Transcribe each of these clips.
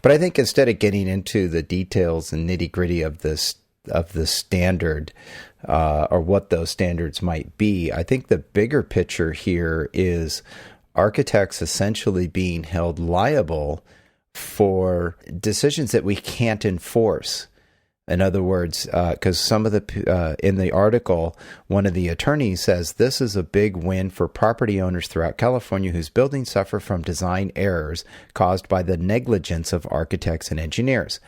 But I think instead of getting into the details and nitty gritty of the standard or what those standards might be, I think the bigger picture here is architects essentially being held liable for decisions that we can't enforce. In other words, because some of the in the article, one of the attorneys says this is a big win for property owners throughout California whose buildings suffer from design errors caused by the negligence of architects and engineers.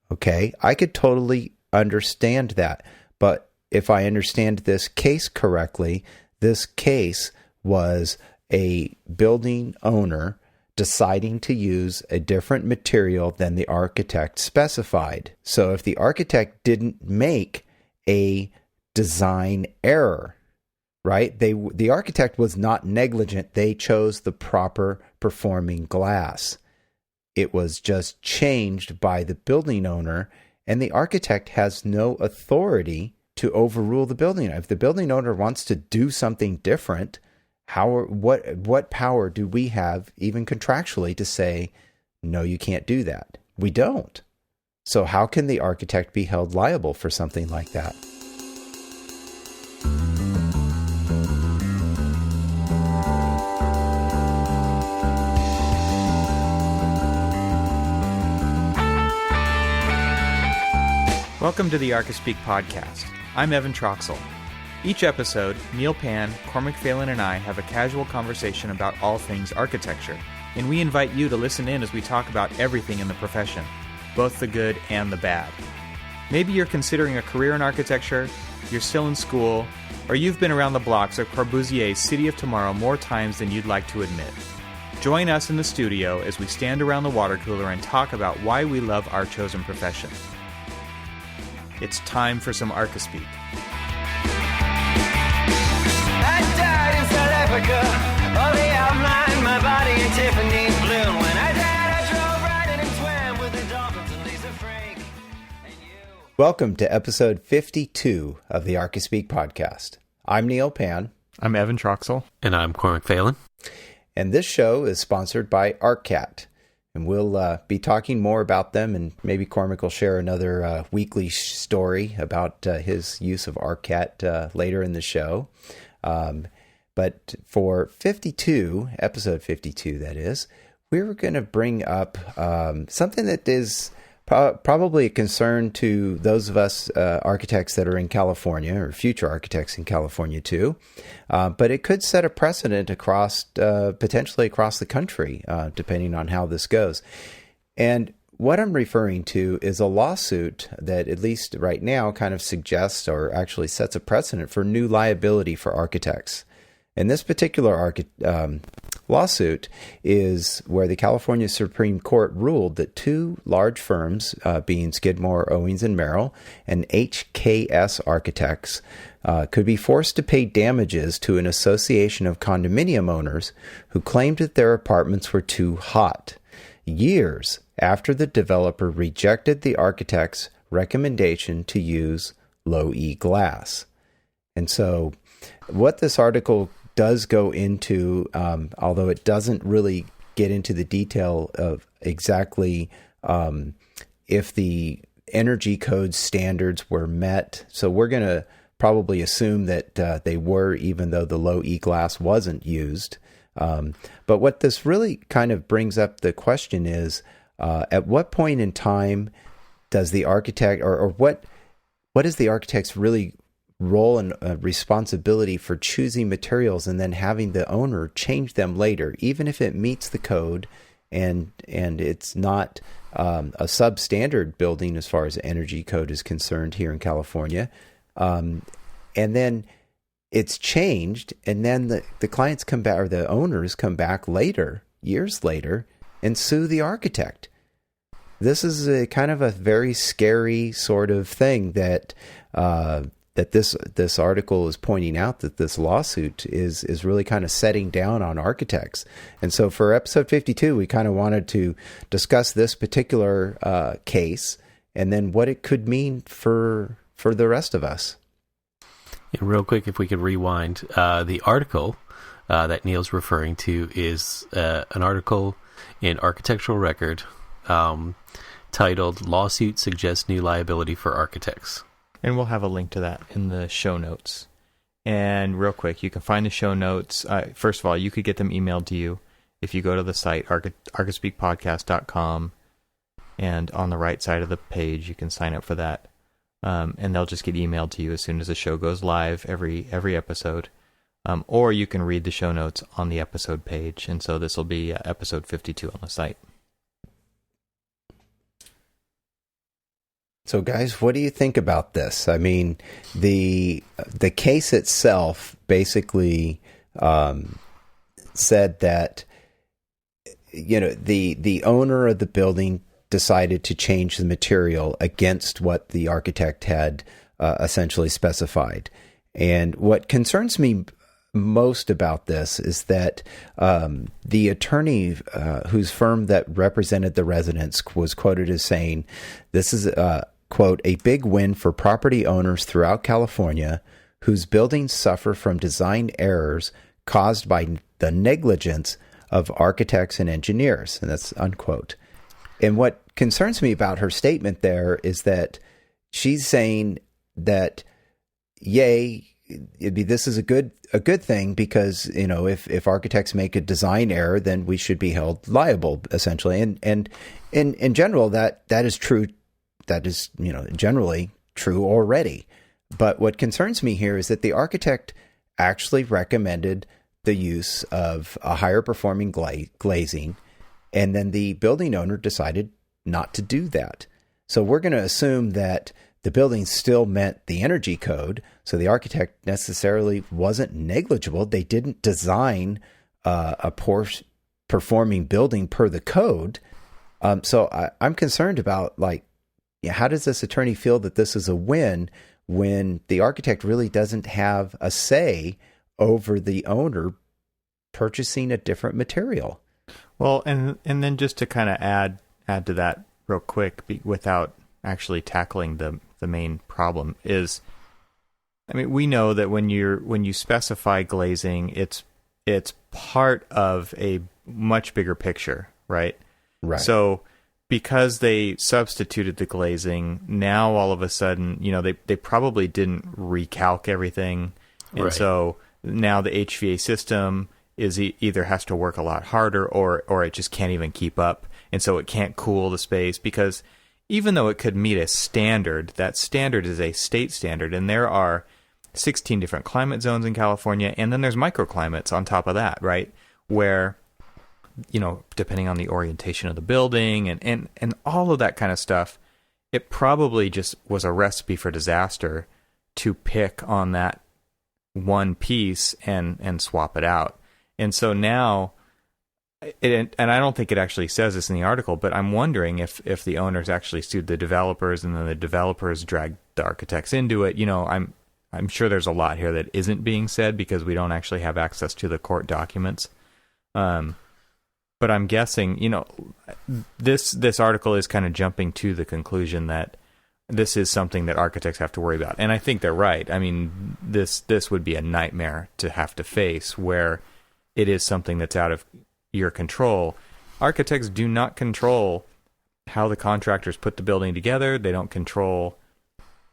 Okay, I could totally understand that, but if I understand this case correctly, this case was a building owner deciding to use a different material than the architect specified. So if the architect didn't make a design error, right? The architect was not negligent. They chose the proper performing glass. It was just changed by the building owner, and the architect has no authority to overrule the building owner. If the building owner wants to do something different, what power do we have, even contractually, to say, no, you can't do that? We don't. So how can the architect be held liable for something like that? Welcome to the Archispeak podcast. I'm Evan Troxel. Each episode, Neil Pan, Cormac Phelan, and I have a casual conversation about all things architecture, and we invite you to listen in as we talk about everything in the profession, both the good and the bad. Maybe you're considering a career in architecture, you're still in school, or you've been around the blocks of Corbusier's City of Tomorrow more times than you'd like to admit. Join us in the studio as we stand around the water cooler and talk about why we love our chosen profession. It's time for some Archispeak. Oh, the outline, my body in Tiffany's blue. When I died, I drove right in and swam with the dolphins and Lisa Frank. And you. Welcome to episode 52 of the Archispeak podcast. I'm Neil Pan. I'm Evan Troxel. And I'm Cormac Phelan. And this show is sponsored by ArcCat. And we'll be talking more about them, and maybe Cormac will share another weekly story about his use of ArcCat later in the show. But for episode 52, that is, we're going to bring up something that is probably a concern to those of us architects that are in California, or future architects in California too. But it could set a precedent potentially across the country, depending on how this goes. And what I'm referring to is a lawsuit that, at least right now, kind of suggests or actually sets a precedent for new liability for architects. And this particular lawsuit is where the California Supreme Court ruled that two large firms, being Skidmore, Owings & Merrill, and HKS Architects, could be forced to pay damages to an association of condominium owners who claimed that their apartments were too hot, years after the developer rejected the architect's recommendation to use low-E glass. And so what this article does go into, although it doesn't really get into the detail of exactly if the energy code standards were met. So we're going to probably assume that they were, even though the low E glass wasn't used. But what this really kind of brings up the question is, at what point in time does the architect, or what is the architect's really role and responsibility for choosing materials and then having the owner change them later, even if it meets the code and it's not a substandard building as far as energy code is concerned here in California. And then it's changed, and then the clients come back, or the owners come back later, years later, and sue the architect. This is a kind of a very scary sort of thing that this article is pointing out, that this lawsuit is really kind of setting down on architects. And so for episode 52, we kind of wanted to discuss this particular case and then what it could mean for the rest of us. And real quick, if we could rewind, the article that Neil's referring to is an article in Architectural Record titled "Lawsuit Suggests New Liability for Architects." And we'll have a link to that in the show notes. And real quick, you can find the show notes. First of all, you could get them emailed to you if you go to the site, archispeakpodcast.com, and on the right side of the page, you can sign up for that. And they'll just get emailed to you as soon as the show goes live, every episode. Or you can read the show notes on the episode page. And so this will be episode 52 on the site. So, guys, what do you think about this? I mean, the case itself basically said that, the owner of the building decided to change the material against what the architect had essentially specified. And what concerns me most about this is that the attorney whose firm that represented the residents was quoted as saying, this is, quote, a big win for property owners throughout California whose buildings suffer from design errors caused by the negligence of architects and engineers. And that's unquote. And what concerns me about her statement there is that she's saying that, yay, this is a good thing because, if architects make a design error, then we should be held liable, essentially. And in general, that is true. That is, generally true already. But what concerns me here is that the architect actually recommended the use of a higher performing glazing, and then the building owner decided not to do that. So we're going to assume that the building still met the energy code, so the architect necessarily wasn't negligible. They didn't design a poor performing building per the code. So I'm concerned about, how does this attorney feel that this is a win when the architect really doesn't have a say over the owner purchasing a different material? Well, and then just to kind of add to that real quick, without actually tackling the main problem, is, we know that when you specify glazing, it's part of a much bigger picture, right? Right. So because they substituted the glazing, now all of a sudden, they probably didn't recalc everything, and right. So now the HVA system is either has to work a lot harder or it just can't even keep up, and so it can't cool the space, because even though it could meet a standard, that standard is a state standard, and there are 16 different climate zones in California, and then there's microclimates on top of that, right? Where, depending on the orientation of the building and all of that kind of stuff, it probably just was a recipe for disaster to pick on that one piece and swap it out. And so now, and I don't think it actually says this in the article, but I'm wondering if the owners actually sued the developers and then the developers dragged the architects into it. I'm sure there's a lot here that isn't being said because we don't actually have access to the court documents. But I'm guessing, this article is kind of jumping to the conclusion that this is something that architects have to worry about. And I think they're right. This would be a nightmare to have to face, where it is something that's out of your control. Architects do not control how the contractors put the building together. They don't control,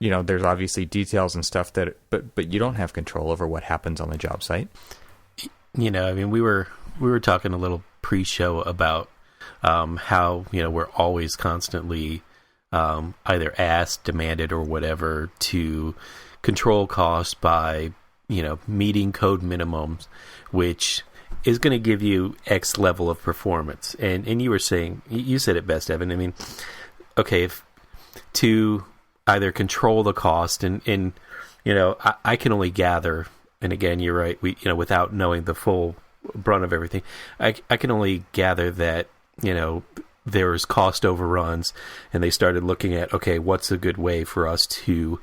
there's obviously details and stuff but you don't have control over what happens on the job site. We were talking a little pre-show about how, we're always constantly either asked, demanded, or whatever to control costs by, meeting code minimums, which is going to give you X level of performance. And you were saying, you said it best, Evan. Okay, to either control the cost and I can only gather, and again, you're right, without knowing the full brunt of everything, I can only gather that, there was cost overruns, and they started looking at, okay, what's a good way for us to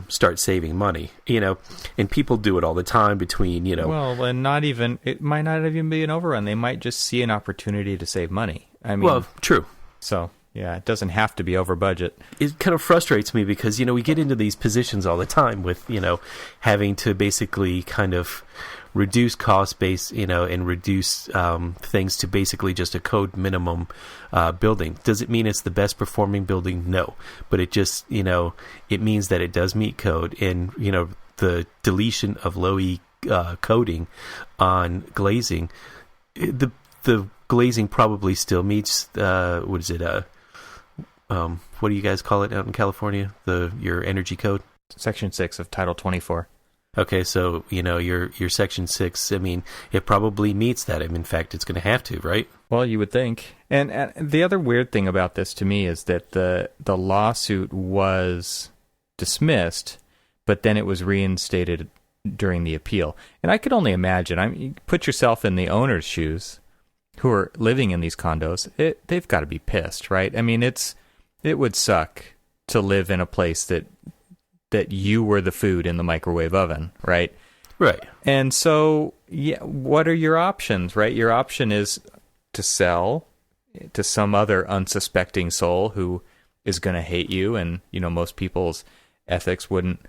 start saving money, and people do it all the time between, Well, and it might not even be an overrun. They might just see an opportunity to save money. Well, true. So, yeah, it doesn't have to be over budget. It kind of frustrates me because, we get into these positions all the time with, having to basically kind of reduce cost base, and reduce things to basically just a code minimum building. Does it mean it's the best performing building? No, but it just, it means that it does meet code, and the deletion of low E coding on glazing, the glazing probably still meets what is it? What do you guys call it out in California? Your energy code? Section 6 of Title 24. Okay, so, your Section 6, I mean, it probably meets that. In fact, it's going to have to, right? Well, you would think. And the other weird thing about this to me is that the lawsuit was dismissed, but then it was reinstated during the appeal. And I could only imagine, you put yourself in the owner's shoes who are living in these condos. They've got to be pissed, right? I mean, it would suck to live in a place that you were the food in the microwave oven, right? Right. And so, yeah, what are your options, right? Your option is to sell to some other unsuspecting soul who is going to hate you, and most people's ethics wouldn't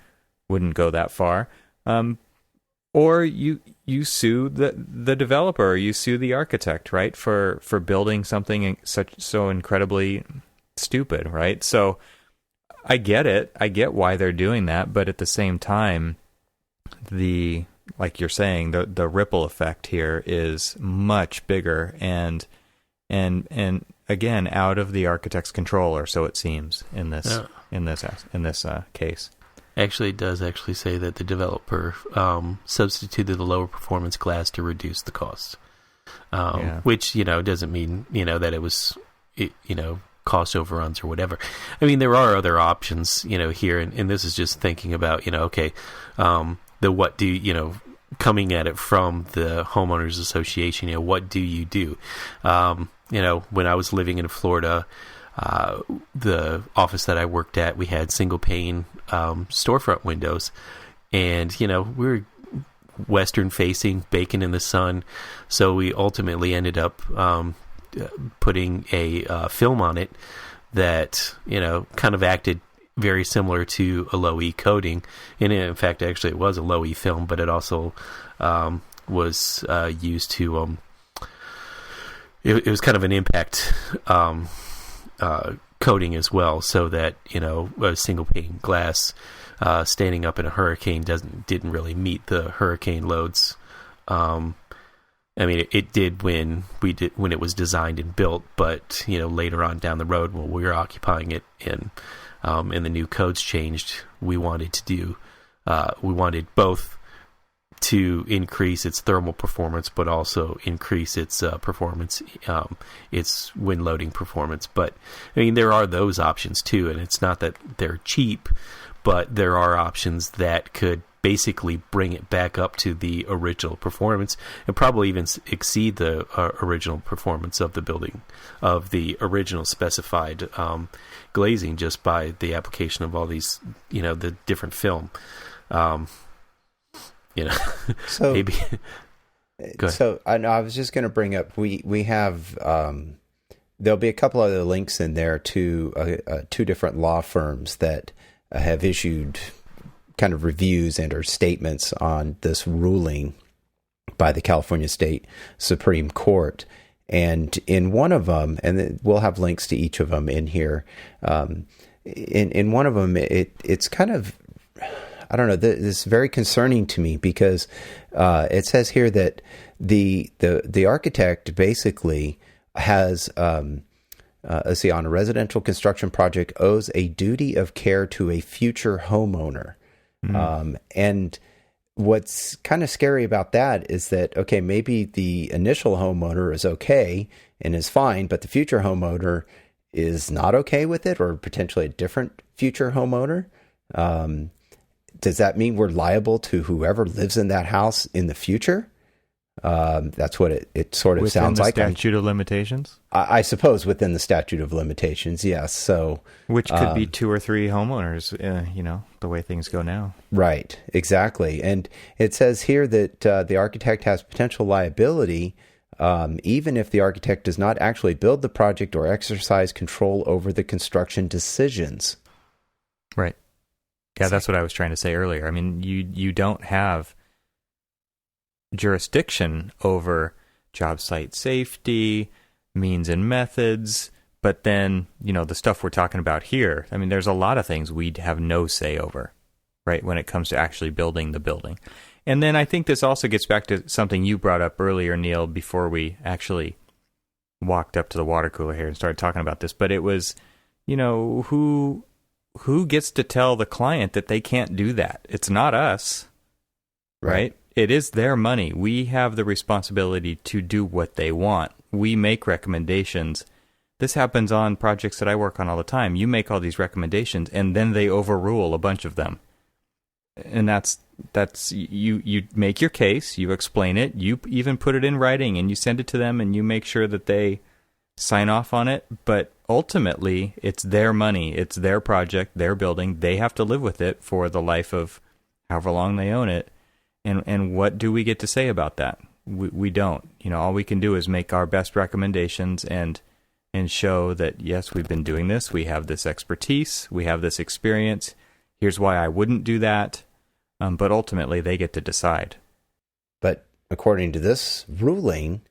go that far. Or you sue the developer, or you sue the architect, right, for building something so incredibly stupid, right? So I get it. I get why they're doing that, but at the same time, like you're saying, the ripple effect here is much bigger and again out of the architect's control, or so it seems in this case. Actually, it does actually say that the developer substituted the lower performance glass to reduce the cost, which doesn't mean that it was cost overruns or whatever. I mean, there are other options here, and this is just thinking about coming at it from the homeowners association. What do you do? When I was living in Florida, the office that I worked at, we had single pane storefront windows, and we were western facing, baking in the sun, so we ultimately ended up putting a film on it that kind of acted very similar to a low E coating, and in fact actually it was a low E film, but it also was used to it was kind of an impact coating as well, so that a single pane glass standing up in a hurricane didn't really meet the hurricane loads. I mean, it did when it was designed and built, but later on down the road, when we were occupying it and the new codes changed, we wanted both to increase its thermal performance, but also increase its performance, its wind loading performance. But I mean, there are those options too, and it's not that they're cheap, but there are options that could basically bring it back up to the original performance, and probably even exceed the original performance of the building, of the original specified glazing, just by the application of all these, the different film. So maybe. So I was just going to bring up, we have there'll be a couple other links in there to two different law firms that have issued kind of reviews and or statements on this ruling by the California State Supreme Court. And in one of them, and we'll have links to each of them in here, in one of them, it's kind of, I don't know, this is very concerning to me, because it says here that the architect basically has, let's see, on a residential construction project, owes a duty of care to a future homeowner. And what's kind of scary about that is that, okay, maybe the initial homeowner is okay and is fine, but the future homeowner is not okay with it, or potentially a different future homeowner. Does that mean we're liable to whoever lives in that house in the future? That's what it sort of sounds like. Within the statute of limitations? I suppose within the statute of limitations, yes. So, which could be 2 or 3 homeowners, the way things go now. Right, exactly. And it says here that the architect has potential liability even if the architect does not actually build the project or exercise control over the construction decisions. Right. Yeah, that's what I was trying to say earlier. I mean, you don't have jurisdiction over job site safety, means and methods, but then, the stuff we're talking about here, I mean, there's a lot of things we'd have no say over, right, when it comes to actually building the building. And then I think this also gets back to something you brought up earlier, Neil, before we actually walked up to the water cooler here and started talking about this, but it was, who gets to tell the client that they can't do that? It's not us, right? It is their money. We have the responsibility to do what they want. We make recommendations. This happens on projects that I work on all the time. You make all these recommendations, and then they overrule a bunch of them. And that's you make your case, you explain it, you even put it in writing, and you send it to them, and you make sure that they sign off on it. But ultimately, it's their money, it's their project, their building. They have to live with it for the life of however long they own it. And what do we get to say about that? We don't. All we can do is make our best recommendations and show that, yes, we've been doing this. We have this expertise. We have this experience. Here's why I wouldn't do that. But ultimately, they get to decide. But according to this ruling,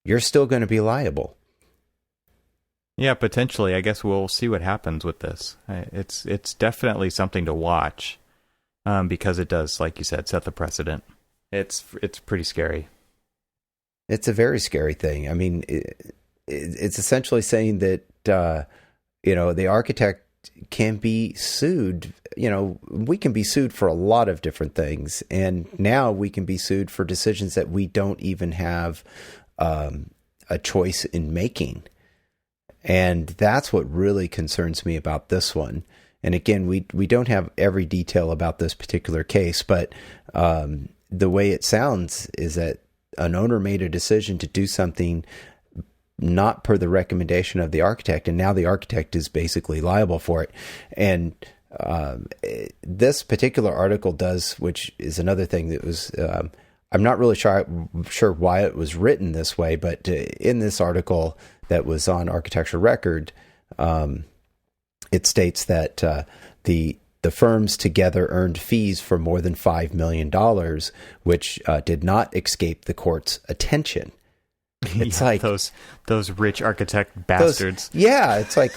you're still going to be liable. Yeah, potentially. I guess we'll see what happens with this. It's definitely something to watch. Because it does, like you said, set the precedent. It's pretty scary. It's a very scary thing. I mean, it's essentially saying that the architect can be sued. We can be sued for a lot of different things, and now we can be sued for decisions that we don't even have a choice in making. And that's what really concerns me about this one. And again, we don't have every detail about this particular case, but the way it sounds is that an owner made a decision to do something not per the recommendation of the architect, and now the architect is basically liable for it. And this particular article does, which is another thing that was, I'm not really sure why it was written this way, but in this article that was on Architecture Record, it states that the firms together earned fees for more than $5 million, which did not escape the court's attention. It's like those rich architect bastards. It's like,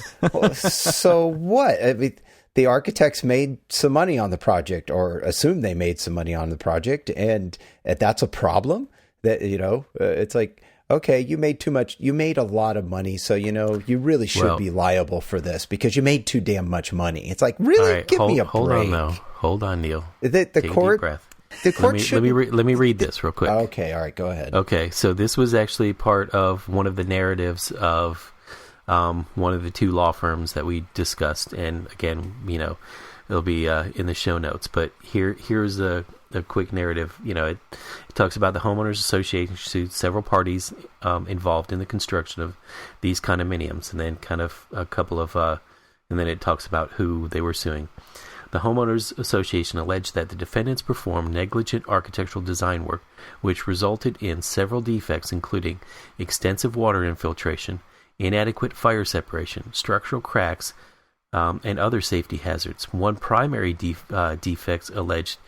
so what? I mean, the architects made some money on the project, or assumed they made some money on the project, and that's a problem. That it's like, okay, you made too much. You made a lot of money, so you really should be liable for this because you made too damn much money. It's like, really, right, give me a break. Hold on, Neil. The court. The court let me read this real quick. Okay, all right, go ahead. Okay, so this was actually part of one of the narratives of one of the two law firms that we discussed, and again, it'll be in the show notes. But here's a quick narrative. It talks about the homeowners association sued several parties involved in the construction of these condominiums, and then kind of a couple of, and then it talks about who they were suing. The homeowners association alleged that the defendants performed negligent architectural design work, which resulted in several defects, including extensive water infiltration, inadequate fire separation, structural cracks, and other safety hazards. One primary defect alleged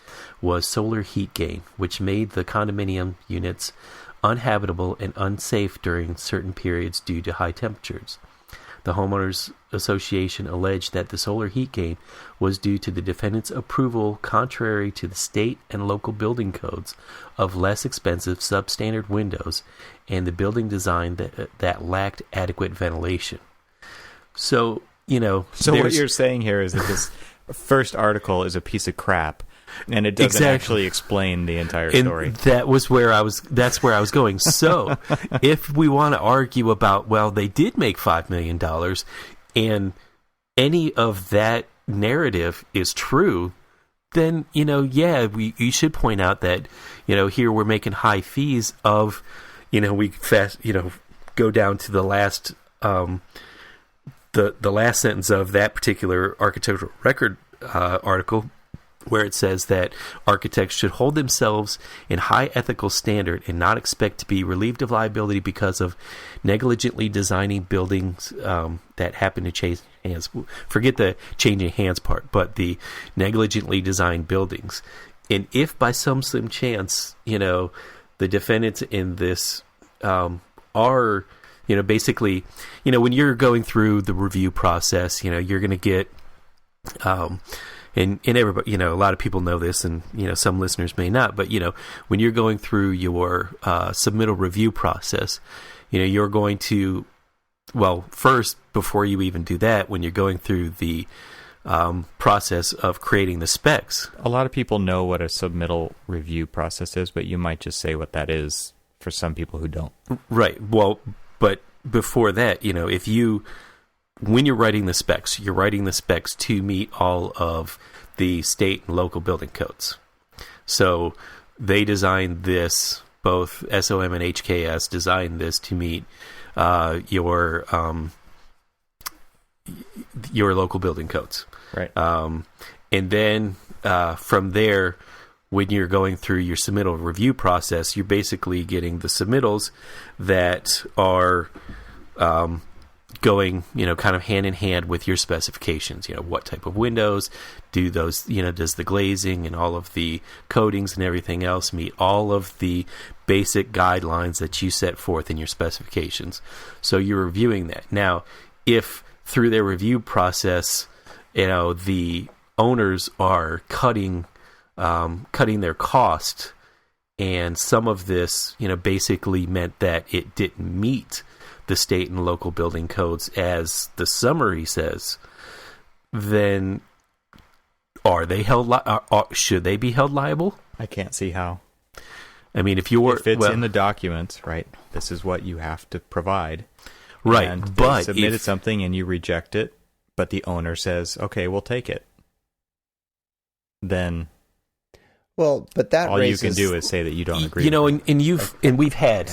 was solar heat gain, which made the condominium units uninhabitable and unsafe during certain periods due to high temperatures. The Homeowners Association alleged that the solar heat gain was due to the defendant's approval contrary to the state and local building codes of less expensive substandard windows and the building design that lacked adequate ventilation. So, what you're saying here is that this first article is a piece of crap, and it doesn't actually explain the entire story. That's where I was going. So, if we want to argue about, well, they did make $5 million, and any of that narrative is true, then, you should point out that, here we're making high fees of, we go down to the last, the last sentence of that particular architectural record article, where it says that architects should hold themselves in high ethical standard and not expect to be relieved of liability because of negligently designing buildings that happen to change hands. Forget the changing hands part, but the negligently designed buildings. And if by some slim chance, the defendants in this are, basically, when you're going through the review process, you're going to get, and everybody, a lot of people know this, and, some listeners may not, but, when you're going through your submittal review process, you're going to, well, first, before you even do that, when you're going through the process of creating the specs. A lot of people know what a submittal review process is, but you might just say what that is for some people who don't. Right. Well, but before that, when you're writing the specs, you're writing the specs to meet all of the state and local building codes. So they designed this, both SOM and HKS designed this to meet your local building codes. Right. And then from there, when you're going through your submittal review process, you're basically getting the submittals that are going, kind of hand in hand with your specifications. What type of windows do those, does the glazing and all of the coatings and everything else meet all of the basic guidelines that you set forth in your specifications. So you're reviewing that. Now, if through their review process, the owners are cutting their cost, and some of this, basically meant that it didn't meet the state and local building codes as the summary says, then are they held? Should they be held liable? I can't see how. I mean, if it's in the documents, right? This is what you have to provide, right? And but they submitted something and you reject it, but the owner says, "Okay, we'll take it." Then, well, but that all you can do is say that you don't agree. And we've had.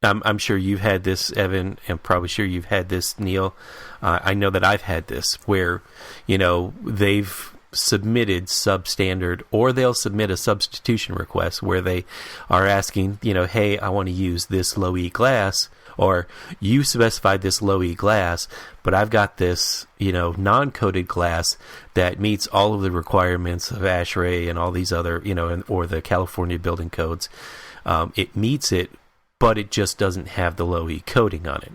I'm sure you've had this, Evan, and probably sure you've had this, Neil. I know that I've had this where, they've submitted substandard, or they'll submit a substitution request where they are asking, hey, I want to use this low E glass, or you specified this low E glass, but I've got this, non-coated glass that meets all of the requirements of ASHRAE and all these other, or the California building codes. It meets it, but it just doesn't have the low E coating on it,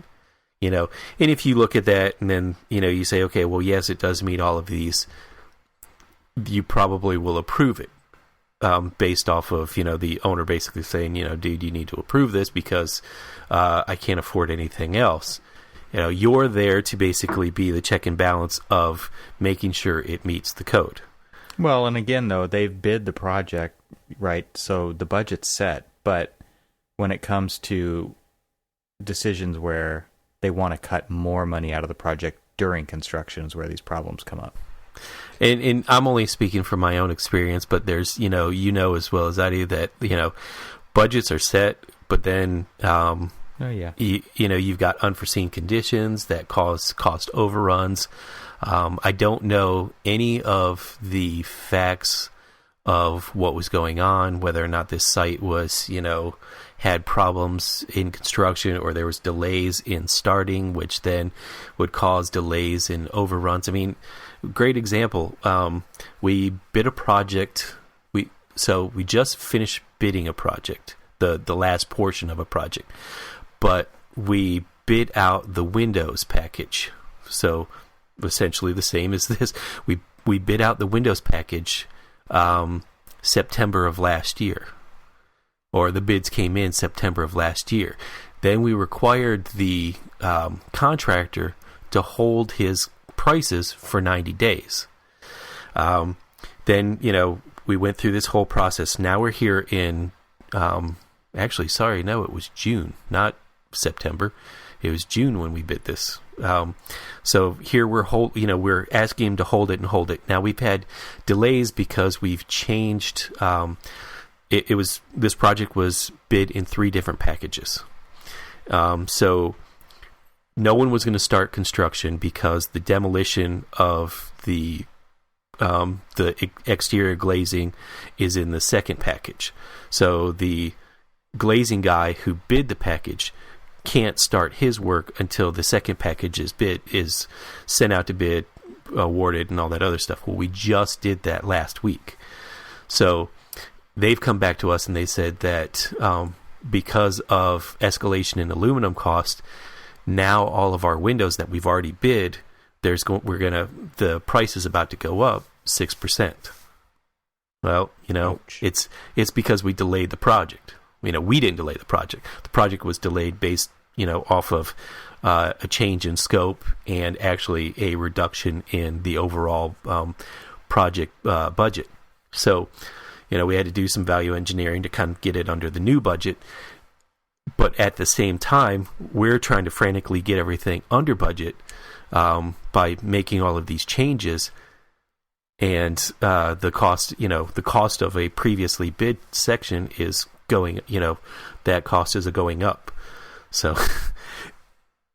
and if you look at that and then, you say, okay, well, yes, it does meet all of these, you probably will approve it, based off of, the owner basically saying, dude, you need to approve this because I can't afford anything else. You're there to basically be the check and balance of making sure it meets the code. Well, and again, though, they've bid the project, right? So the budget's set, but when it comes to decisions where they want to cut more money out of the project during construction is where these problems come up. And I'm only speaking from my own experience, but there's, as well as I do that, budgets are set, but then, you've got unforeseen conditions that cause cost overruns. I don't know any of the facts of what was going on, whether or not this site was, had problems in construction or there was delays in starting, which then would cause delays in overruns. I mean, great example. We bid a project. We just finished bidding a project, the last portion of a project, but we bid out the Windows package. So essentially the same as this. We bid out the Windows package September of last year, or the bids came in September of last year. Then we required the contractor to hold his prices for 90 days. Then, we went through this whole process. Now we're here in, it was June, not September. It was June when we bid this. So here we're asking him to hold it and hold it. Now we've had delays because we've changed. This project was bid in 3 different packages. So no one was going to start construction because the demolition of the exterior glazing is in the second package. So the glazing guy who bid the package can't start his work until the second package is sent out to bid, awarded, and all that other stuff. Well, we just did that last week. So they've come back to us and they said that because of escalation in aluminum cost, now all of our windows that we've already bid, the price is about to go up 6%. Well, Ouch. it's because we delayed the project. We didn't delay the project. The project was delayed based, off of a change in scope and actually a reduction in the overall project budget. So, we had to do some value engineering to kind of get it under the new budget. But at the same time, we're trying to frantically get everything under budget by making all of these changes. And the cost of a previously bid section is going, that cost is going up. So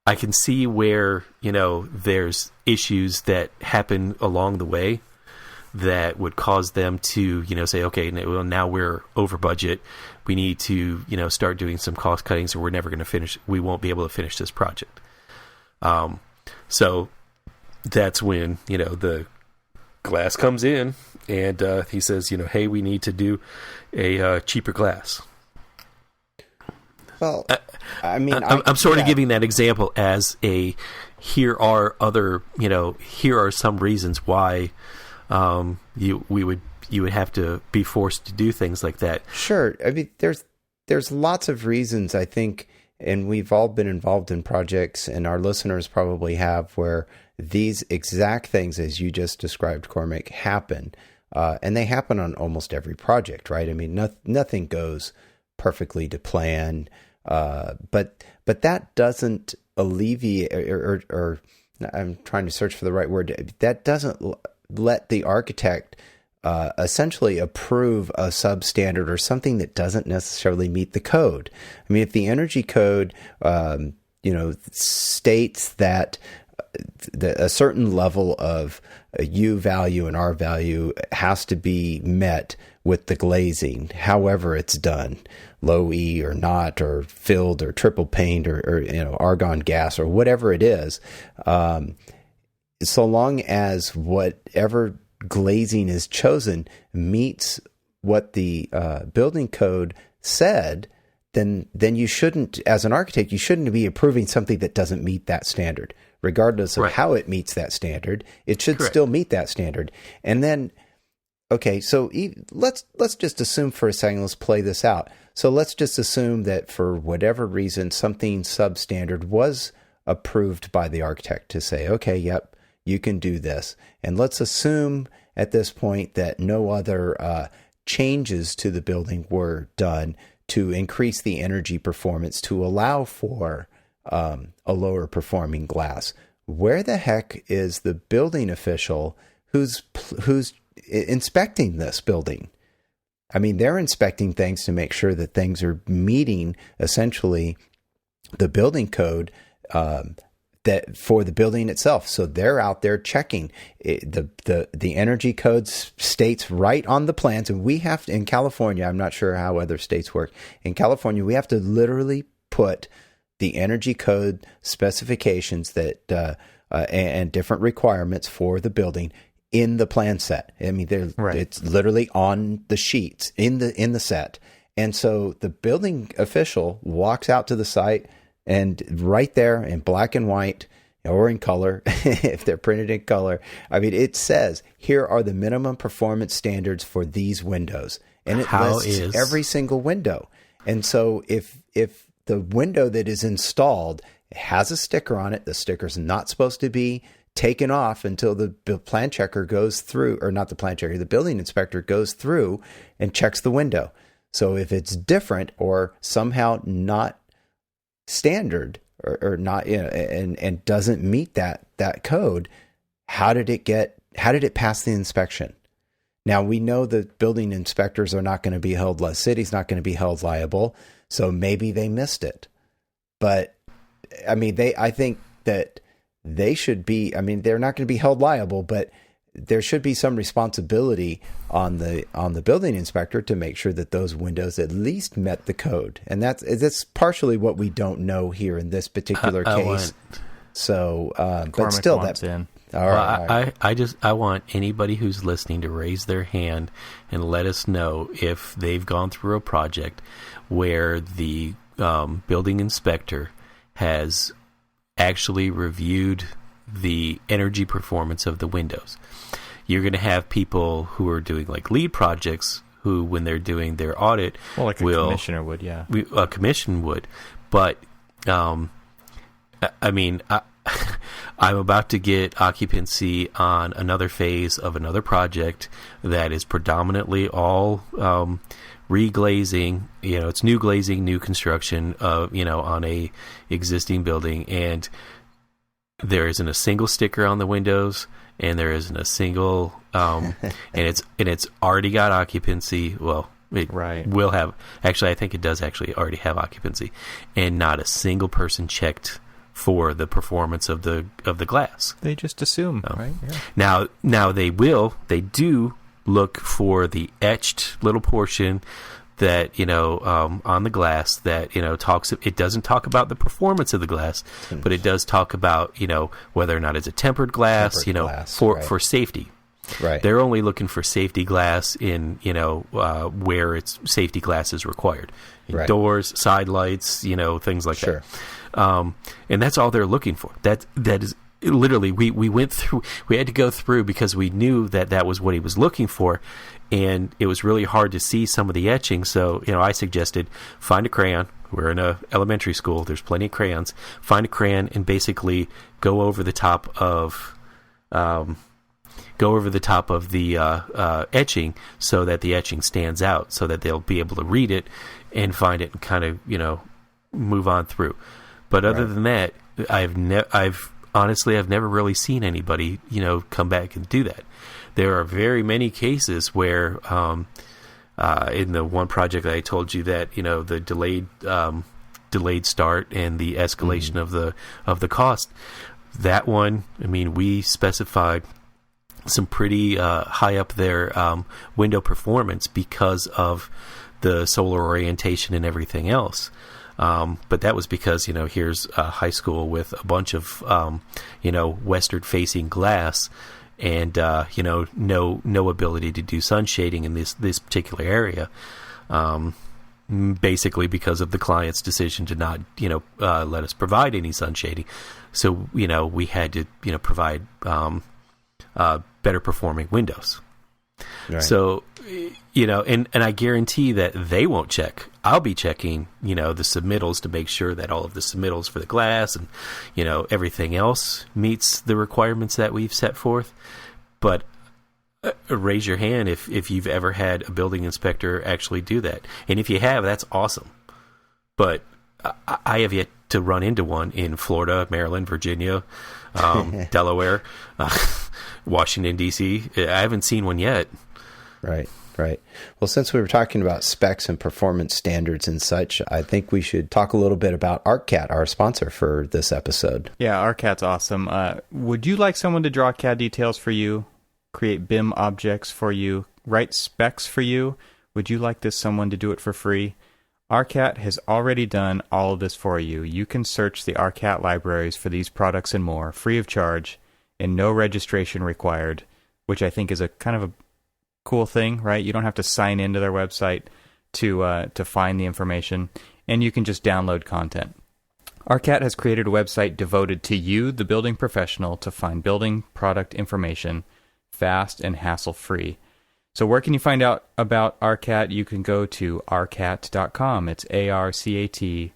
I can see where, there's issues that happen along the way that would cause them to, say, okay, well, now we're over budget. We need to, start doing some cost cutting, so we won't be able to finish this project. So that's when, the glass comes in and he says, hey, we need to do a cheaper glass. Well, I'm sort of giving that example as here are some reasons why you would have to be forced to do things like that. Sure. I mean, there's lots of reasons, I think, and we've all been involved in projects, and our listeners probably have, where these exact things, as you just described, Cormac, happen. And they happen on almost every project, right? I mean, nothing goes perfectly to plan. But that doesn't alleviate, or I'm trying to search for the right word. That doesn't let the architect essentially approve a substandard or something that doesn't necessarily meet the code. I mean, if the energy code, states that a certain level of U value and R value has to be met with the glazing, however it's done, low E or not, or filled or triple paint or argon gas or whatever it is, so long as whatever glazing is chosen meets what the building code said, then you shouldn't, as an architect, you shouldn't be approving something that doesn't meet that standard. Regardless of how it meets that standard, it should still meet that standard. And then, okay, so let's just assume for a second, let's play this out. So let's just assume that for whatever reason, something substandard was approved by the architect to say, okay, yep, you can do this. And let's assume at this point that no other changes to the building were done to increase the energy performance to allow for a lower performing glass. Where the heck is the building official who's inspecting this building? I mean, they're inspecting things to make sure that things are meeting essentially the building code that for the building itself. So they're out there checking the energy code states right on the plans, and we have to, in California, I'm not sure how other states work. In California, we have to literally put the energy code specifications that and different requirements for the building in the plan set. I mean, it's literally on the sheets in the set. And so the building official walks out to the site, and right there in black and white or in color, if they're printed in color, I mean, it says, here are the minimum performance standards for these windows. And it lists every single window. And so if the window that is installed has a sticker on it, the sticker's not supposed to be taken off until the plan checker goes through, or not the plan checker, the building inspector goes through and checks the window. So if it's different or somehow not standard or not, and doesn't meet that code, how did it pass the inspection? Now, we know that building inspectors are not going to be held, the city's not going to be held liable. So maybe they missed it, but I mean, I think that they should be, I mean, they're not going to be held liable, but there should be some responsibility on the building inspector to make sure that those windows at least met the code. And that's partially what we don't know here in this particular case. So, but still, All right. I want anybody who's listening to raise their hand and let us know if they've gone through a project where the building inspector has actually reviewed the energy performance of the windows. You're going to have people who are doing like lead projects who, when they're doing their audit, well, like a commissioner would, a commission would. But I mean, I'm about to get occupancy on another phase of another project that is predominantly all reglazing. You know, it's new glazing, new construction, on a existing building, and there isn't a single sticker on the windows, and there isn't a single, and it's already got occupancy. Well, it will have. Actually, I think it does actually already have occupancy, and not a single person checked for the performance of the glass. They just assume, right? Yeah. Now they do look for the etched little portion that on the glass that talks. It doesn't talk about the performance of the glass, but it does talk about whether or not it's a tempered glass. For safety. Right. They're only looking for safety glass in where it's safety glass is required. Doors, side lights, things like that. And that's all they're looking for. That is literally we went through. We had to go through because we knew that was what he was looking for, and it was really hard to see some of the etching. So I suggested find a crayon. We're in a elementary school. There's plenty of crayons. Find a crayon and basically go over the top of the etching so that the etching stands out, so that they'll be able to read it and find it and kind of move on through. But other than that, I've honestly never really seen anybody come back and do that. There are very many cases where in the one project that I told you that the delayed start and the escalation of the cost, that one, I mean, we specified some pretty high up there window performance because of the solar orientation and everything else. But that was because, here's a high school with a bunch of, westward-facing glass and, no ability to do sun shading in this particular area, basically because of the client's decision to not, let us provide any sun shading. So, we had to, provide better performing windows. Right. So, and I guarantee that they won't check. I'll be checking, the submittals to make sure that all of the submittals for the glass and, everything else meets the requirements that we've set forth. But raise your hand if you've ever had a building inspector actually do that. And if you have, that's awesome. But I have yet to run into one in Florida, Maryland, Virginia, Delaware, Washington, D.C. I haven't seen one yet. Right. Well, since we were talking about specs and performance standards and such, I think we should talk a little bit about ArcCAT, our sponsor for this episode. Yeah, ArcCAT's awesome. Would you like someone to draw CAD details for you, create BIM objects for you, write specs for you? Would you like someone to do it for free? ArcCAT has already done all of this for you. You can search the ArcCAT libraries for these products and more, free of charge, and no registration required, which I think is a kind of a cool thing, right? You don't have to sign into their website to find the information, and you can just download content. ArcCAT has created a website devoted to you, the building professional, to find building product information fast and hassle-free. So where can you find out about ArcCAT? You can go to arcat.com. It's ARCAT.com.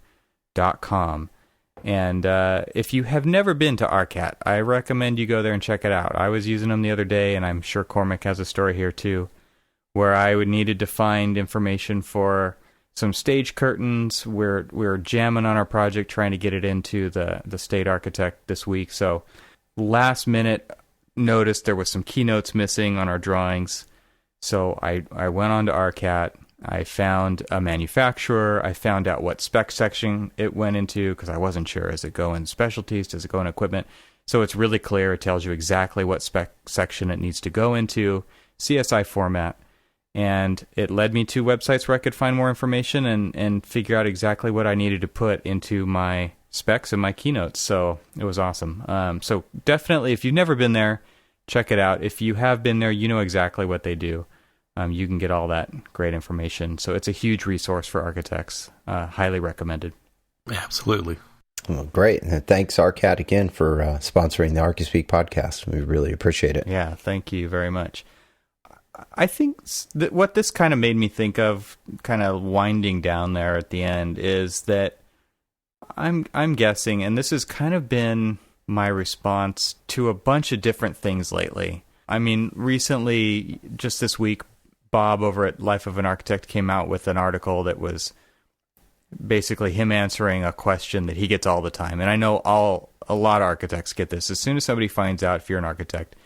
And if you have never been to ArcCAT, I recommend you go there and check it out. I was using them the other day, and I'm sure Cormac has a story here too, where I needed to find information for some stage curtains. We're jamming on our project, trying to get it into the state architect this week. So last minute, noticed there was some keynotes missing on our drawings. So I went on to ArcCAT. I found a manufacturer. I found out what spec section it went into because I wasn't sure. Does it go in specialties? Does it go in equipment? So it's really clear. It tells you exactly what spec section it needs to go into, CSI format. And it led me to websites where I could find more information and figure out exactly what I needed to put into my specs in my keynotes, so it was awesome. So definitely, if you've never been there, check it out. If you have been there, you know exactly what they do. You can get all that great information. So it's a huge resource for architects. Highly recommended. Absolutely. Well, great. And thanks, Arcat, again, for sponsoring the Archispeak podcast. We really appreciate it. Yeah, thank you very much. I think that what this kind of made me think of, kind of winding down there at the end, is that I'm guessing, and this has kind of been my response to a bunch of different things lately. I mean, recently, just this week, Bob over at Life of an Architect came out with an article that was basically him answering a question that he gets all the time. And I know a lot of architects get this. As soon as somebody finds out if you're an architect,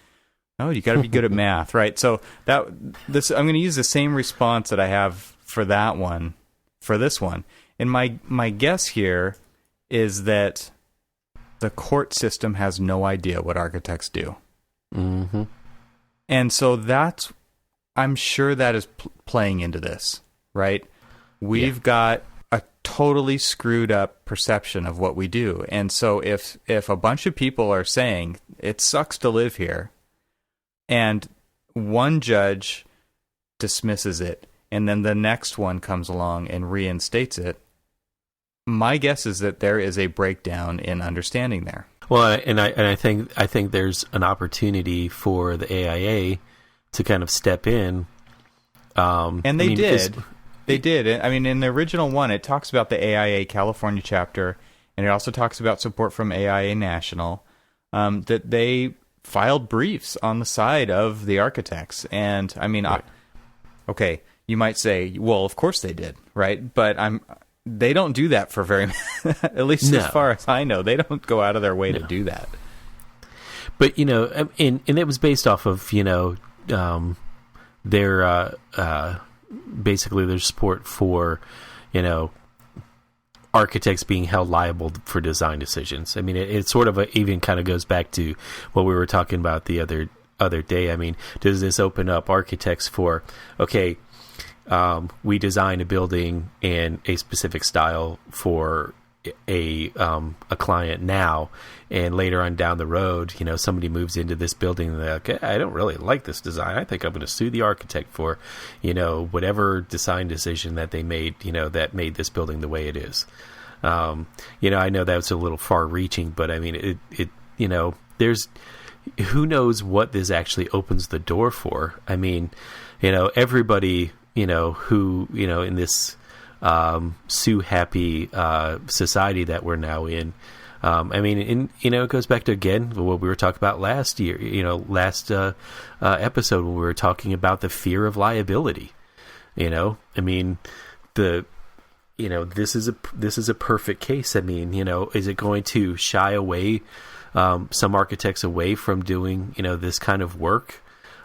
oh, you got to be good at math, right? So I'm going to use the same response that I have for that one, for this one. And my guess here is that the court system has no idea what architects do. Mm-hmm. And so I'm sure that is playing into this, right? We've got a totally screwed up perception of what we do. And so if a bunch of people are saying it sucks to live here, and one judge dismisses it, and then the next one comes along and reinstates it, my guess is that there is a breakdown in understanding there. Well, and I think there's an opportunity for the AIA to kind of step in. And they did. They did. I mean, in the original one, it talks about the AIA California chapter, and it also talks about support from AIA National, that they filed briefs on the side of the architects. And, I mean, right. Okay, you might say, well, of course they did, right? But they don't do that for very at least as far as I know. They don't go out of their way to do that. But, and it was based off of, their basically their support for, architects being held liable for design decisions. I mean, it sort of even kind of goes back to what we were talking about the other day. I mean, does this open up architects for, okay, we design a building in a specific style for a client now, and later on down the road, somebody moves into this building and they're like, I don't really like this design. I think I'm going to sue the architect for, whatever design decision that they made, that made this building the way it is. I know that's a little far reaching, but I mean, it there's, who knows what this actually opens the door for. I mean, everybody, who, in this sue happy society that we're now in. I mean, it goes back to, again, what we were talking about last year, last episode when we were talking about the fear of liability. I mean, this is a perfect case. I mean, is it going to shy away some architects away from doing, this kind of work?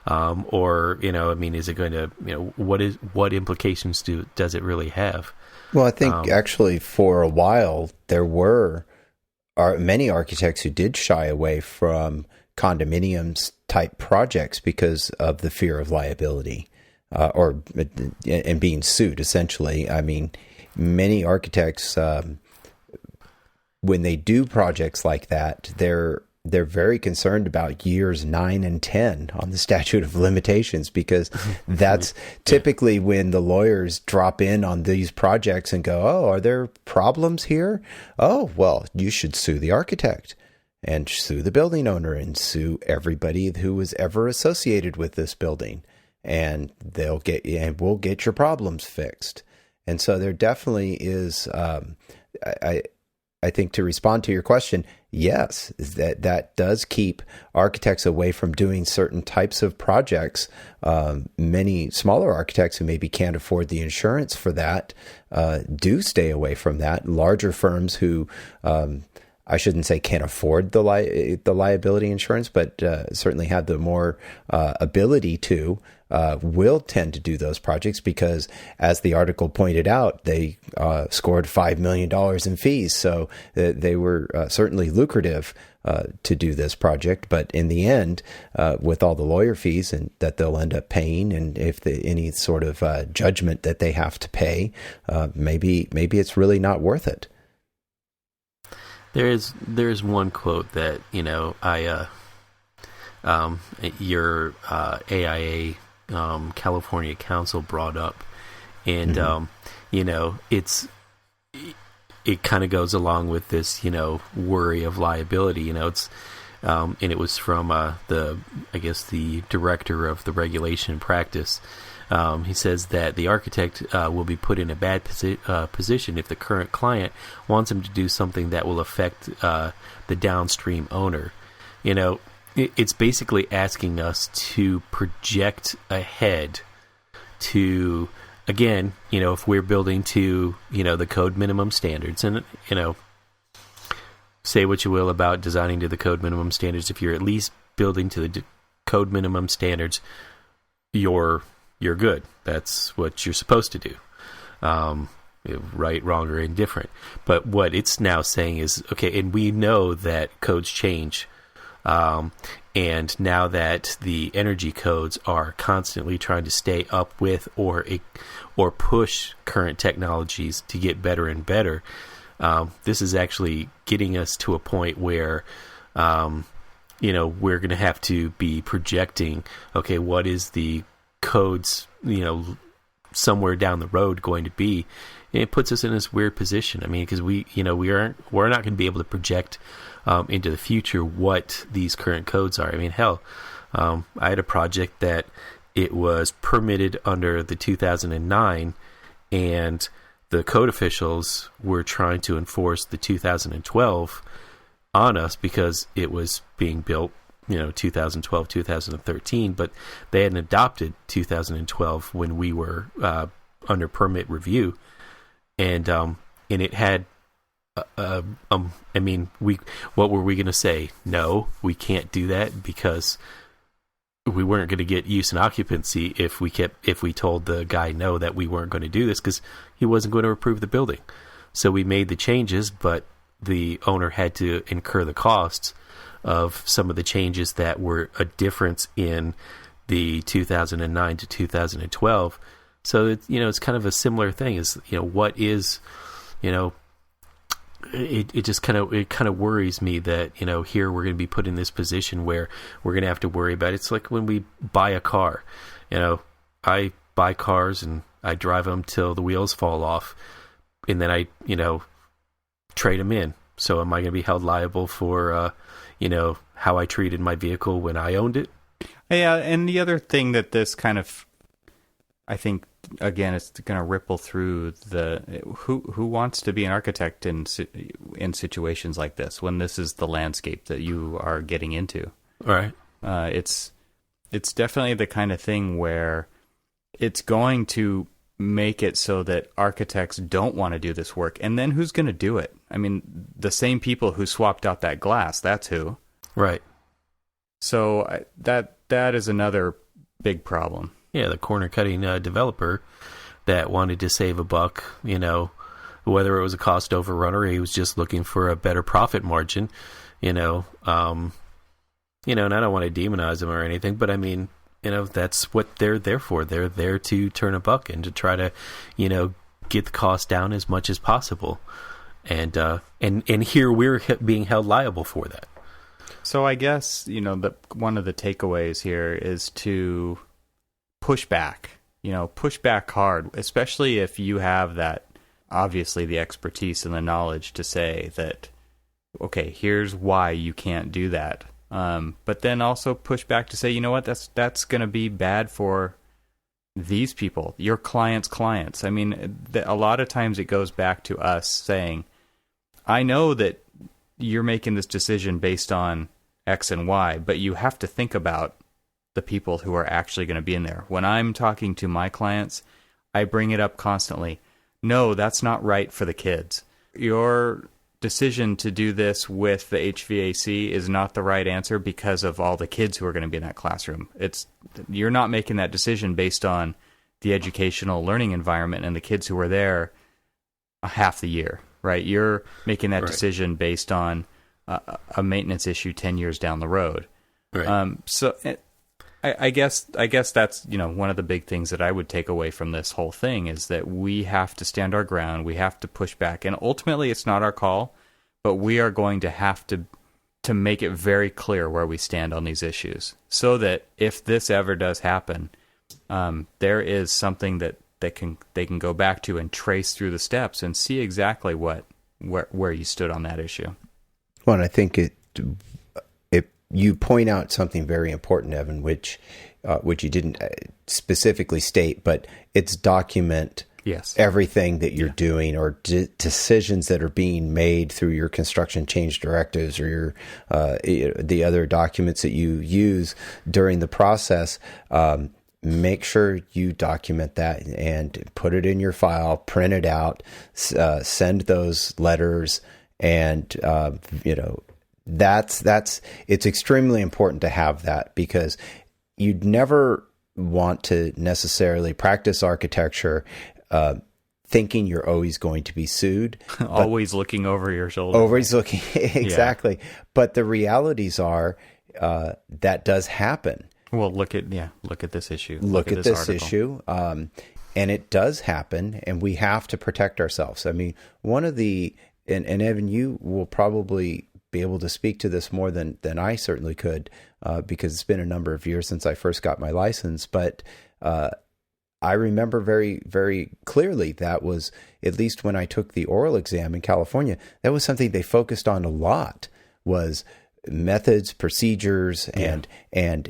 Or, I mean, is it going to, what implications does it really have? Well, I think actually for a while there were many architects who did shy away from condominiums type projects because of the fear of liability, and being sued, essentially. I mean, many architects, when they do projects like that, they're very concerned about years 9 and 10 on the statute of limitations, because that's typically when the lawyers drop in on these projects and go, oh, are there problems here? Oh, well, you should sue the architect and sue the building owner and sue everybody who was ever associated with this building, and we'll get your problems fixed. And so there definitely is, I think, to respond to your question, yes, is that does keep architects away from doing certain types of projects. Many smaller architects who maybe can't afford the insurance for that do stay away from that. Larger firms who, I shouldn't say can't afford the liability insurance, but certainly have the more ability to, will tend to do those projects because, as the article pointed out, they scored $5 million in fees. So they were certainly lucrative to do this project. But in the end, with all the lawyer fees and that they'll end up paying, and if any sort of judgment that they have to pay, maybe it's really not worth it. There's one quote that your AIA California Council brought up, and it kind of goes along with this worry of liability. It's and it was from the director of the regulation practice. He says that the architect will be put in a bad position if the current client wants him to do something that will affect the downstream owner. It's basically asking us to project ahead to, again, if we're building to, the code minimum standards, and, say what you will about designing to the code minimum standards. If you're at least building to the code minimum standards, you're good. That's what you're supposed to do. Right, wrong, or indifferent. But what it's now saying is, okay, and we know that codes change. And now that the energy codes are constantly trying to stay up with or push current technologies to get better and better, this is actually getting us to a point where, we're going to have to be projecting, okay, what is the codes, somewhere down the road going to be. And it puts us in this weird position. I mean, because we're not going to be able to project into the future what these current codes are. I mean, hell, I had a project that it was permitted under the 2009, and the code officials were trying to enforce the 2012 on us because it was being built 2012, 2013, but they hadn't adopted 2012 when we were under permit review, and it had. What were we going to say? No, we can't do that because we weren't going to get use and occupancy if we told the guy no, that we weren't going to do this because he wasn't going to approve the building. So we made the changes, but the owner had to incur the costs of some of the changes that were a difference in the 2009 to 2012. So it's kind of a similar thing. Is what is It just kind of worries me that here we're going to be put in this position where we're going to have to worry about it. It's like when we buy a car. I buy cars and I drive them till the wheels fall off, and then I trade them in. So am I going to be held liable for how I treated my vehicle when I owned it? Yeah, and the other thing that this kind of, I think, again, it's going to ripple through who wants to be an architect in situations like this when this is the landscape that you are getting into. All right. It's definitely the kind of thing where it's going to make it so that architects don't want to do this work, and then who's going to do it? I mean, the same people who swapped out that glass, that's who. Right. So that is another big problem. Yeah, the corner-cutting developer that wanted to save a buck, whether it was a cost overrun or he was just looking for a better profit margin, and I don't want to demonize them or anything, but I mean, that's what they're there for. They're there to turn a buck and to try to, get the cost down as much as possible. And here we're being held liable for that. So I guess, one of the takeaways here is to push back hard, especially if you have that, obviously the expertise and the knowledge to say that, okay, here's why you can't do that. But then also push back to say, you know what, that's going to be bad for these people, your clients' clients. I mean, a lot of times it goes back to us saying, I know that you're making this decision based on X and Y, but you have to think about the people who are actually going to be in there. When I'm talking to my clients, I bring it up constantly. No, that's not right for the kids. Your decision to do this with the HVAC is not the right answer because of all the kids who are going to be in that classroom. You're not making that decision based on the educational learning environment and the kids who are there half the year, right? You're making that decision based on a maintenance issue 10 years down the road. Right. I guess that's one of the big things that I would take away from this whole thing is that we have to stand our ground. We have to push back, and ultimately it's not our call, but we are going to have to make it very clear where we stand on these issues, so that if this ever does happen, there is something that they can go back to and trace through the steps and see exactly where you stood on that issue. Well, and I think you point out something very important, Evan, which you didn't specifically state, but it's document everything that you're doing, or decisions that are being made through your construction change directives or your the other documents that you use during the process. Make sure you document that and put it in your file, print it out, send those letters, and it's extremely important to have that, because you'd never want to necessarily practice architecture thinking you're always going to be sued. Always looking over your shoulder. Always looking, exactly. Yeah. But the realities are that does happen. Well, look at this issue. Look at this issue. And it does happen, and we have to protect ourselves. I mean, one of the, and Evan, you will probably be able to speak to this more than I certainly could, because it's been a number of years since I first got my license. But I remember very, very clearly that was, at least when I took the oral exam in California, that was something they focused on a lot, was methods, procedures, and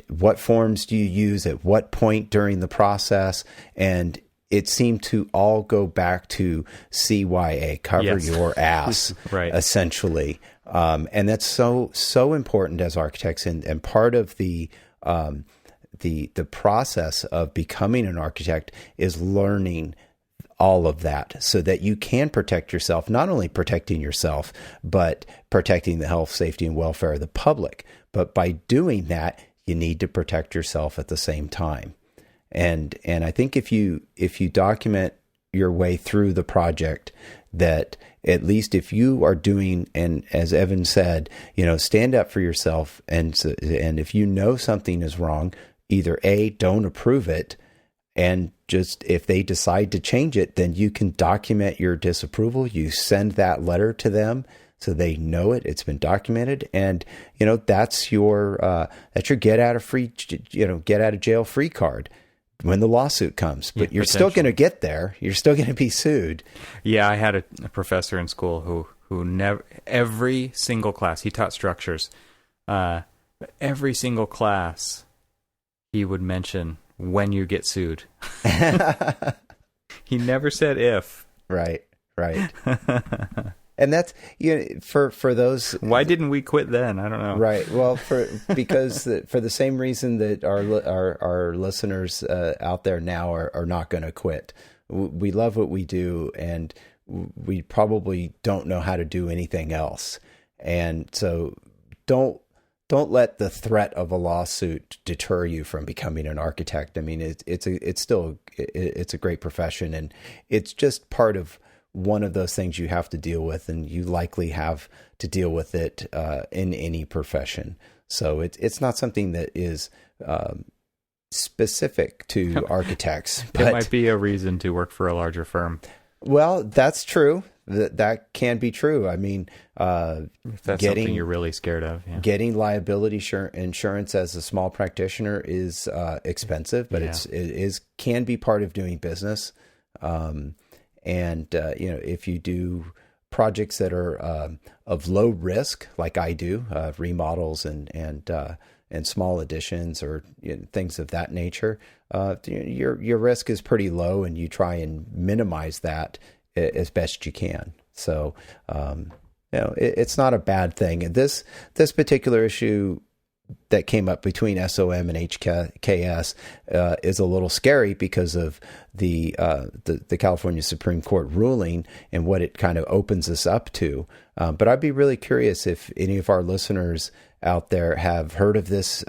what forms do you use at what point during the process. And it seemed to all go back to CYA, cover your ass, right, essentially. And that's so important as architects, and part of the process of becoming an architect is learning all of that, so that you can protect yourself, not only protecting yourself, but protecting the health, safety, and welfare of the public. But by doing that, you need to protect yourself at the same time. And I think if you document your way through the project, that at least if you are doing, and as Evan said, stand up for yourself, and if you know something is wrong, either A, don't approve it, and just if they decide to change it, then you can document your disapproval. You send that letter to them so they know it. It's been documented, and that's your get out of jail free card when the lawsuit comes. But you're still going to get there. You're still going to be sued. Yeah, I had a professor in school who never, every single class, he taught structures. Every single class, he would mention when you get sued. He never said if. Right. And that's, for those. Why didn't we quit then? I don't know. Right. Well, because for the same reason that our listeners out there now are not going to quit. We love what we do, and we probably don't know how to do anything else. And so don't let the threat of a lawsuit deter you from becoming an architect. I mean, it's still a great profession, and it's just part of one of those things you have to deal with, and you likely have to deal with it in any profession. So it's not something that is specific to architects. But it might be a reason to work for a larger firm. Well, that's true. That can be true. I mean, if that's something you're really scared of. Yeah. Getting liability insurance as a small practitioner is expensive, but it can be part of doing business. If you do projects that are of low risk, like I do, remodels and small additions or things of that nature, your risk is pretty low, and you try and minimize that as best you can. So, it's not a bad thing. And this particular issue that came up between SOM and HKS is a little scary because of the California Supreme Court ruling and what it kind of opens us up to. But I'd be really curious if any of our listeners out there have heard of this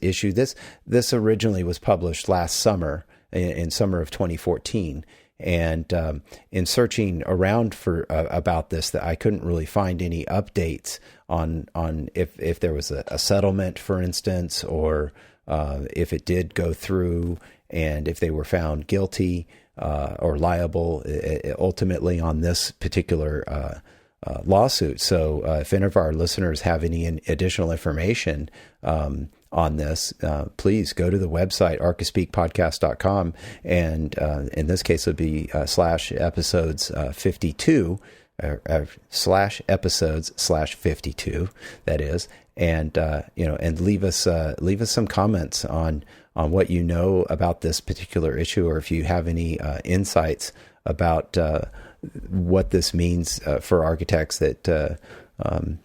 issue. This originally was published last summer, in summer of 2014. And in searching around for about this, that I couldn't really find any updates on if there was a settlement, for instance, or if it did go through, and if they were found guilty or liable ultimately on this particular lawsuit. So if any of our listeners have any additional information on this, please go to the website, archispeakpodcast.com. And in this case, it would be /episodes 52, /episodes/52, that is. And, and leave us some comments on what you know about this particular issue, or if you have any insights about what this means for architects. That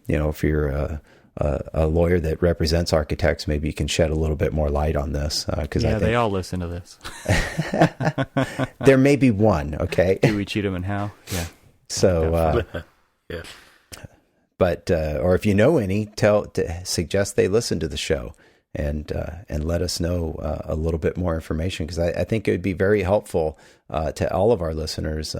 if you're a lawyer that represents architects, maybe you can shed a little bit more light on this. Because I think they all listen to this. There may be one. Okay, Dewey, Cheatem, and Howe. Yeah. So yeah. But or if you know any, suggest they listen to the show and let us know a little bit more information, because I think it would be very helpful to all of our listeners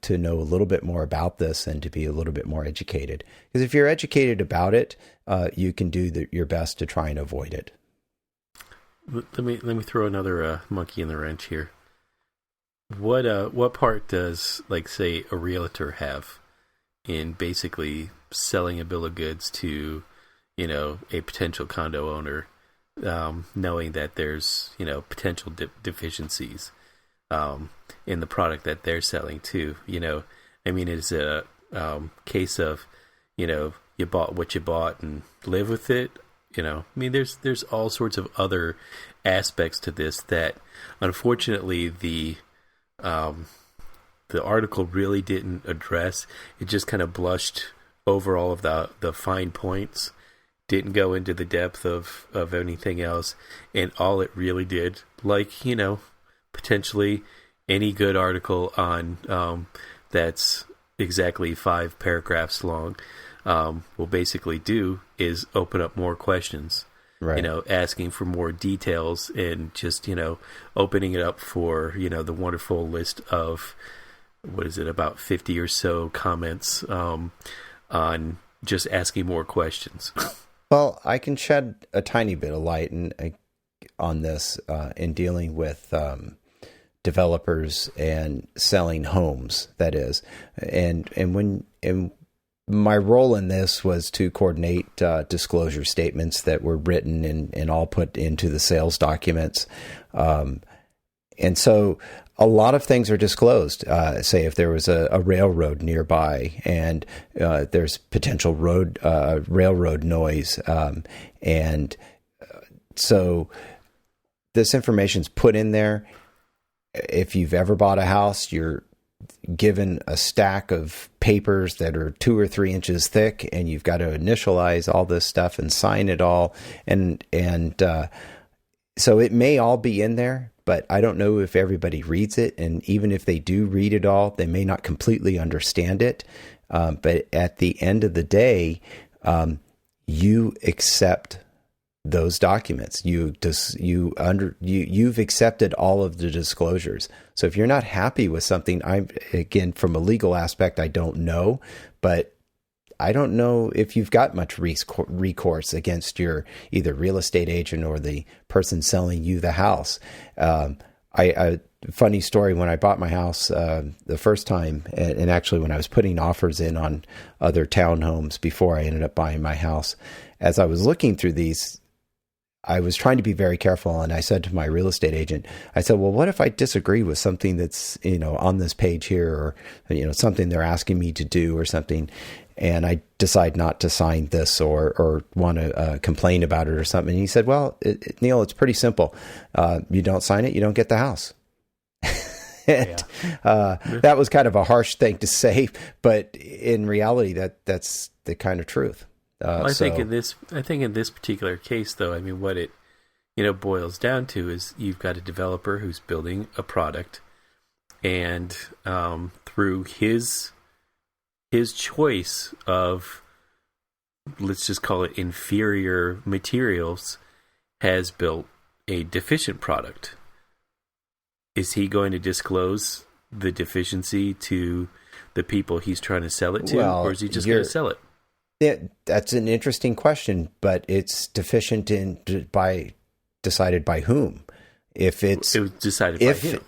to know a little bit more about this and to be a little bit more educated. Because if you're educated about it, you can do your best to try and avoid it. Let me throw another monkey in the wrench here. What part does, like, say, a realtor have in basically selling a bill of goods to, a potential condo owner, knowing that there's, potential deficiencies in the product that they're selling too? It's a case of, you bought what you bought and live with it. There's all sorts of other aspects to this that, unfortunately, the article really didn't address. It just kind of blushed over all of the fine points, didn't go into the depth of anything else, and all it really did, like, potentially any good article on that's exactly 5 paragraphs long will basically do is open up more questions. Right. Asking for more details, and just, opening it up for, the wonderful list of, about 50 or so comments on just asking more questions. Well, I can shed a tiny bit of light on this in dealing with developers and selling homes, that is. And my role in this was to coordinate disclosure statements that were written and all put into the sales documents. And so a lot of things are disclosed. Say if there was a railroad nearby and there's potential railroad noise. So this information's put in there. If you've ever bought a house, you're given a stack of papers that are 2 or 3 inches thick, and you've got to initialize all this stuff and sign it all. And so it may all be in there, but I don't know if everybody reads it. And even if they do read it all, they may not completely understand it. But at the end of the day, you accept those documents. You've accepted all of the disclosures. So if you're not happy with something, again, from a legal aspect, I don't know, but I don't know if you've got much recourse against your either real estate agent or the person selling you the house. Funny story, when I bought my house the first time, and actually when I was putting offers in on other townhomes before I ended up buying my house, as I was looking through these, I was trying to be very careful, and I said to my real estate agent, I said, well, what if I disagree with something that's, on this page here, or, something they're asking me to do or something, and I decide not to sign this or want to complain about it or something. And he said, well, Neil, it's pretty simple. You don't sign it, you don't get the house. And, that was kind of a harsh thing to say, but in reality, that's the kind of truth. I think in this particular case, though, what it boils down to is you've got a developer who's building a product, and through his choice of, let's just call it, inferior materials, has built a deficient product. Is he going to disclose the deficiency to the people he's trying to sell it to, or is he just going to sell it? Yeah, that's an interesting question, but it's deficient decided by whom? It was decided by him.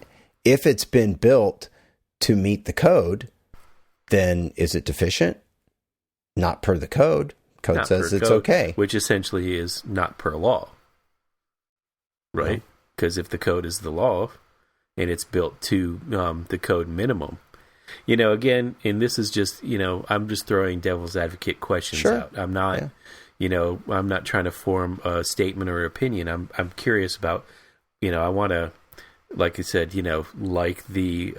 If it's been built to meet the code, then is it deficient? Not per the code. Code Not says per it's code, okay. which essentially is not per law, right? Because if the code is the law and it's built to the code minimum, again, and this is just, I'm just throwing devil's advocate questions out. I'm not, I'm not trying to form a statement or opinion. I'm curious about, I want to, like I said, like the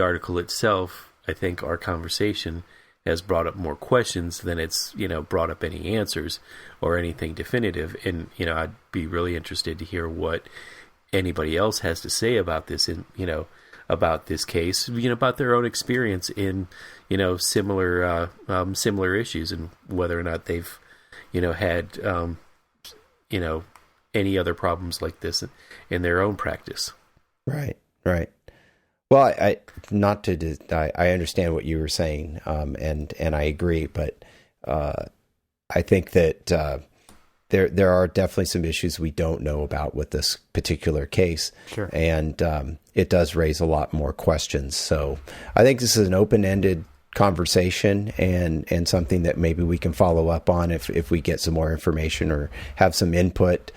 article itself. I think our conversation has brought up more questions than it's, brought up any answers or anything definitive. And, I'd be really interested to hear what anybody else has to say about this, about this case, about their own experience in, similar issues, and whether or not they've, had, any other problems like this in their own practice. Right. Well, I understand what you were saying, and I agree, but I think that there are definitely some issues we don't know about with this particular case, Sure. And it does raise a lot more questions. So I think this is an open-ended conversation and something that maybe we can follow up on if we get some more information or have some input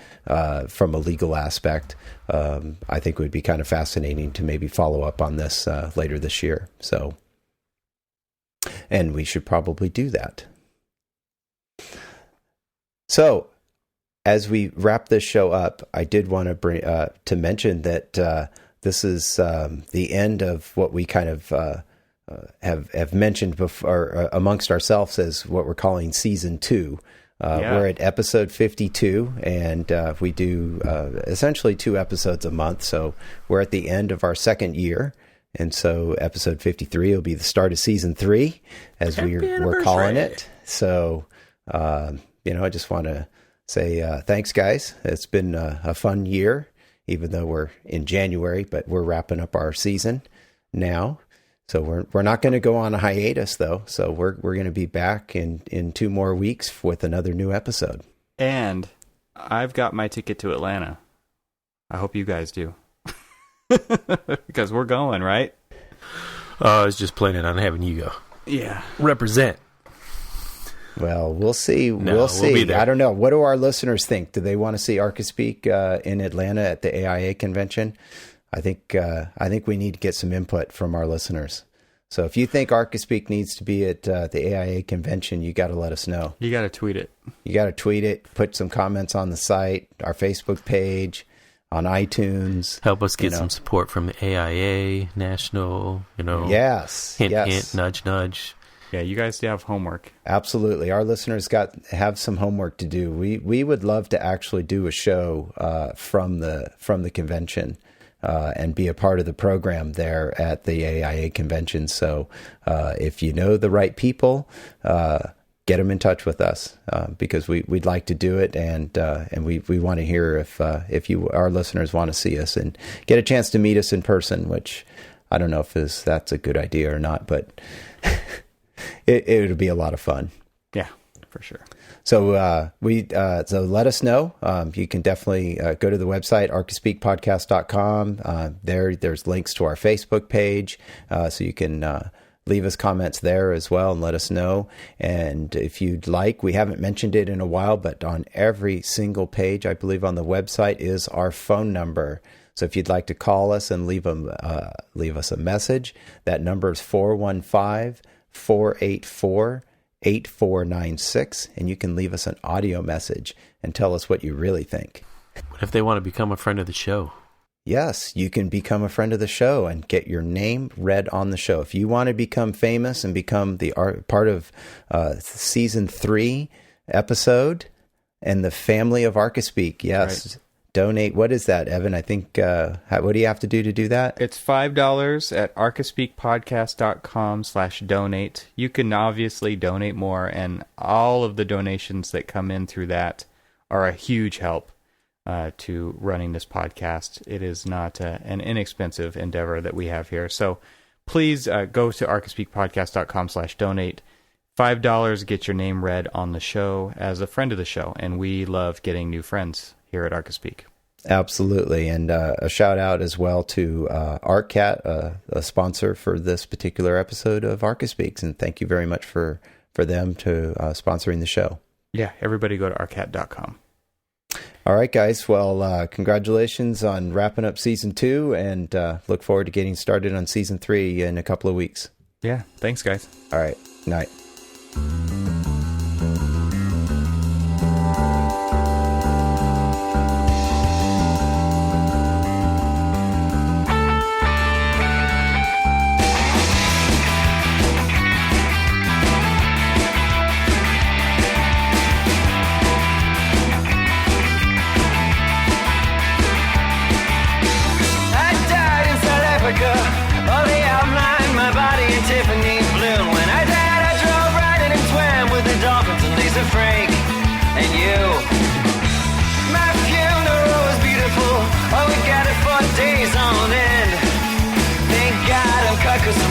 from a legal aspect. I think it would be kind of fascinating to maybe follow up on this later this year. So, and we should probably do that. So, as we wrap this show up, I did want to bring to mention that this is the end of what we kind of have mentioned before amongst ourselves as what we're calling season 2. We're at episode 52, and we do essentially 2 episodes a month. So we're at the end of our second year. And so episode 53 will be the start of season 3, as we're calling it. So, I just want to say thanks, guys. It's been a fun year, even though we're in January, but we're wrapping up our season now. So we're not going to go on a hiatus, though. So we're going to be back in 2 more weeks with another new episode. And I've got my ticket to Atlanta. I hope you guys do. Because we're going, right? I was just planning on having you go. Yeah. Represent. Well, we'll see. No, we'll see. be there. I don't know. What do our listeners think? Do they want to see Archispeak in Atlanta at the AIA convention? I think we need to get some input from our listeners. So if you think Archispeak needs to be at the AIA convention, you got to let us know. You got to tweet it. You got to tweet it, put some comments on the site, our Facebook page, on iTunes. Help us get some support from the AIA National, Yes. Hint, nudge, nudge. Yeah, you guys have homework. Absolutely. Our listeners have some homework to do. We would love to actually do a show from the convention. And be a part of the program there at the AIA convention. So if you know the right people, get them in touch with us because we'd like to do it, and we want to hear if our listeners want to see us and get a chance to meet us in person, which I don't know if that's a good idea or not, but it would be a lot of fun. Yeah, for sure. So so let us know. You can definitely go to the website, archispeakpodcast.com. There's links to our Facebook page, so you can leave us comments there as well and let us know. And if you'd like, we haven't mentioned it in a while, but on every single page, I believe on the website, is our phone number. So if you'd like to call us and leave us a message, that number is 415-484-8496, and you can leave us an audio message and tell us what you really think. What if they want to become a friend of the show? Yes, you can become a friend of the show and get your name read on the show. If you want to become famous and become part of season 3 episode and the family of Archispeak, yes. Right. Donate. What is that, Evan? I think, what do you have to do that? It's $5 at archispeakpodcast.com/donate. You can obviously donate more, and all of the donations that come in through that are a huge help to running this podcast. It is not an inexpensive endeavor that we have here. So please go to archispeakpodcast.com/donate. $5, get your name read on the show as a friend of the show, and we love getting new friends here at Archispeak. Absolutely. And a shout out as well to ArcCat, a sponsor for this particular episode of Archispeaks. And thank you very much for them to sponsoring the show. Yeah, everybody go to arcat.com. All right, guys. Well, congratulations on wrapping up season 2, and look forward to getting started on season 3 in a couple of weeks. Yeah, thanks, guys. All right. Night.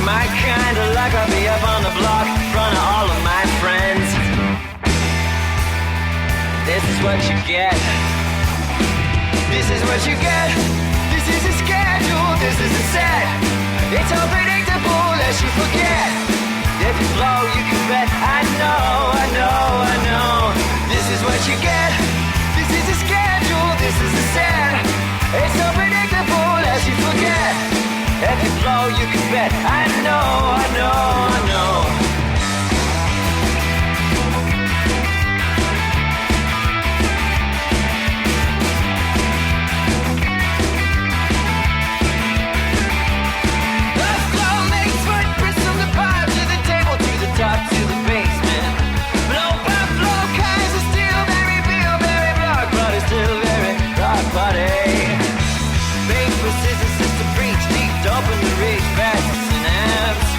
My kind of luck, I'll be up on the block in front of all of my friends. This is what you get. This is what you get. This is a schedule, this is a set. It's unpredictable, lest you forget. If you blow, you can bet. I know, I know, I know. This is what you get. This is a schedule, this is a set. It's unpredictable, lest you forget. If you blow, you can bet. I know, I know, I know. The flow makes footprints from the bar to the table, to the top, to the basement. Blow by blow, kinds of steel, very real, very rock, but it's still very rock body. Bait for scissors, sister preach deep. Open the reach, fast synapse.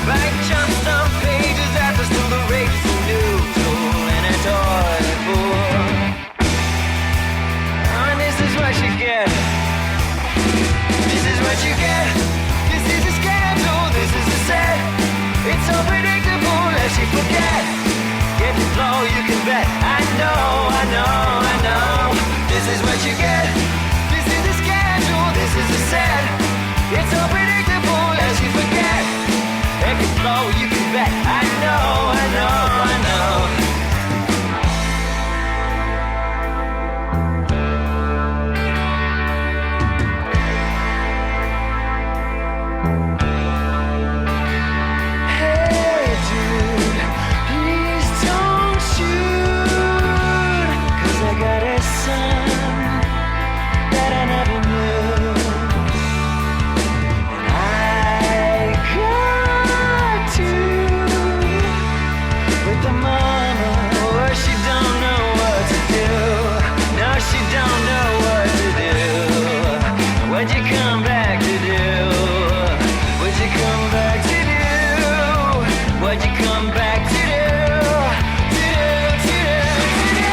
Back jumps on pages, after still the race is a new tool and a toy book. And this is what you get. This is what you get. This is a schedule, this is a set. It's unpredictable, lest you forget. If you blow, you can bet. I know, I know, I know. This is what you get. This is a schedule, this is a set. It's unpredictable as you forget. If you blow, you can bet. I know, I know, I know. Hey dude, please don't shoot, 'cause I got a son that I never knew. What'd you come back to do? What'd you come back to do? What'd you come back to do? To do, to do, to do.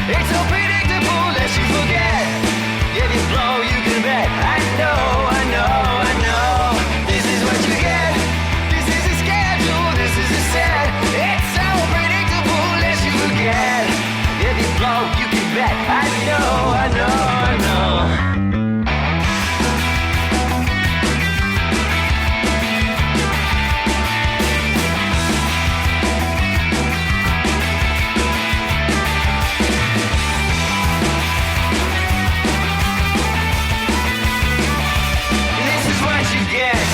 It's unpredictable, lest you forget. If you blow, you can bet. I know, I know, I know. This is what you get. This is a schedule, this is a set. It's unpredictable, lest you forget. If you blow, you can bet. I know, I know, I know. This is what you get.